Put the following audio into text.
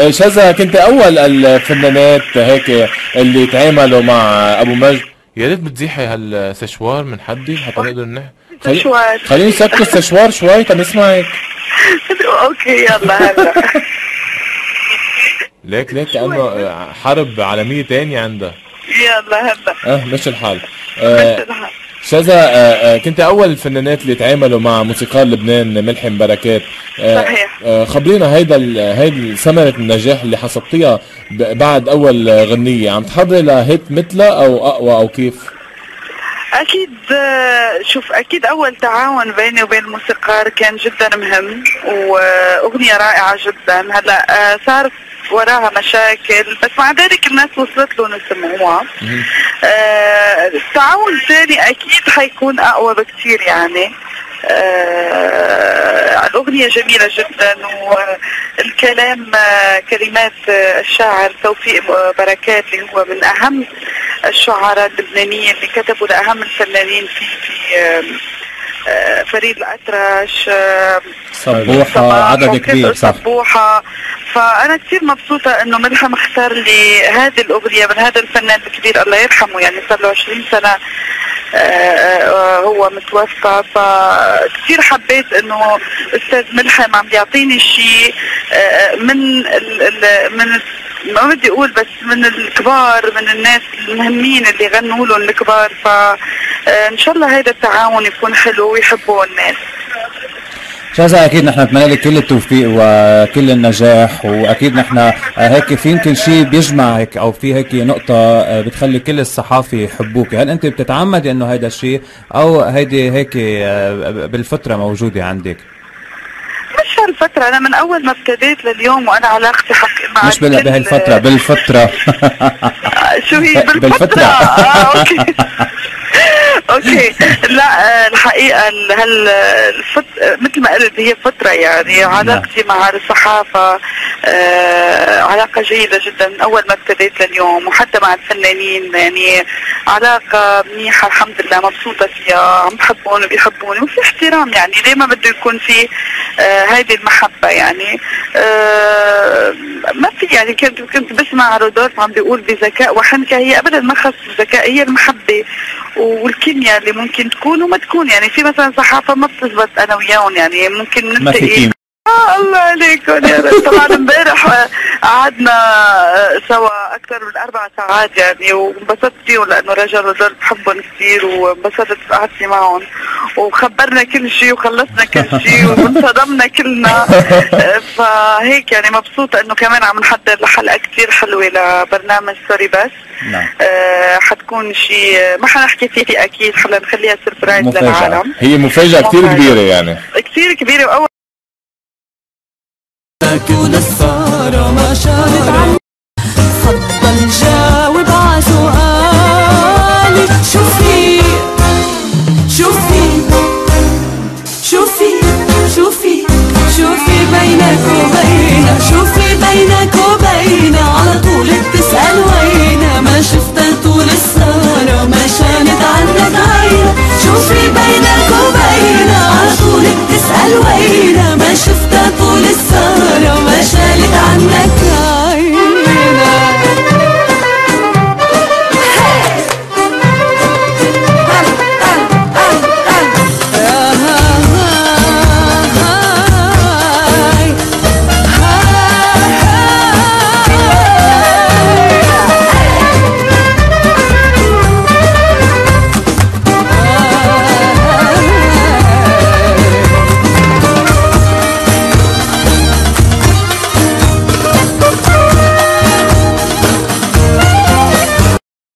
شذا، كنت اول الفنانات هيك اللي تعاملوا مع ابو مجد. يا ريت بتزيحي هالسشوار من حدي حتى نقدر خلينا نسكر السشوار شوي تنسمعك. اوكي يلا هلا. ليك كأنه حرب عالمية تانية عندها. يلا هلا. مش الحال. مش الحال. شذا، كنت اول الفنانات اللي تعاملوا مع موسيقار لبنان ملحم بركات. صحيح. خبرينا هيدا ثمرة النجاح اللي حصلتيها بعد اول غنية، عم تحضري لهيت مثلها او اقوى او كيف؟ اكيد. شوف، اكيد اول تعاون بيني وبين الموسيقار كان جدا مهم، واغنية رائعة جدا. هلا صارت وراها مشاكل، بس مع ذلك الناس وصلت له سمعوها. التعاون الثاني اكيد حيكون اقوى بكثير يعني. الأغنية جميلة جدا، والكلام كلمات الشاعر توفيق بركات اللي هو من أهم الشعراء اللبنانيين اللي كتبوا لأهم الفنانين في فريد الأطرش، صبوحة، عدد كبير. صح، صبوحة. فأنا كثير مبسوطة إنه ملحم اختار لي هذه الأغنية من هذا الفنان الكبير الله يرحمه، يعني صار له 20 سنة هو متوفى. فكثير حبيت إنه أستاذ ملحم عم يعطيني شيء من ما بدي اقول بس من الكبار، من الناس المهمين اللي غنوا لهم الكبار. فان شاء الله هذا التعاون يكون حلو ويحبوه الناس. شذا، اكيد نحن نتمنى لك كل التوفيق وكل النجاح، واكيد نحن هيك في يمكن شيء بيجمعك او في هيك نقطه بتخلي كل الصحافه يحبوك. هل انت بتتعمدي انه هيدا الشيء او هيدي هيك بالفطره موجوده عندك؟ مش هالفترة، أنا من أول ما ابتديت لليوم وأنا علاقتي مع مش بهالفترة، بالفترة. شو هي بالفترة؟ أوكي. اوكي. لا الحقيقه مثل ما قلت هي فتره، يعني علاقتي مع الصحافه علاقه جيده جدا من اول ما ابتديت لليوم، وحتى مع الفنانين يعني علاقه منيحه الحمد لله، مبسوطه فيها، عم بحبون وبيحبوني وفي احترام، يعني دائما بده يكون في هذه المحبه يعني. ما في يعني كنت بسمع رودولف عم بيقول بذكاء وحنكه، هي ابدا ما خص الذكاء، هي المحبه والكيمياء اللي ممكن تكون وما تكون. يعني في مثلا صحافه ما بتزبط انا وياهم، يعني ممكن نلتقي. الله عليكم يا رب. طبعا امبارح قعدنا سوا اكثر من 4 ساعات يعني، وانبسطت فيهم لانه رجل رودولف بحبهم كثير، وانبسطت قعدتي معهم وخبرنا كل شيء وخلصنا كل شيء وانصدمنا كلنا. فهيك يعني مبسوطه انه كمان عم نحضر لحلقه كثير حلوه لبرنامج سوري بس. نعم. حتكون شيء ما حنحكي فيه اكيد، حنخليها سربرايز للعالم. هي مفاجاه كثير كبيره يعني، كثير كبيره.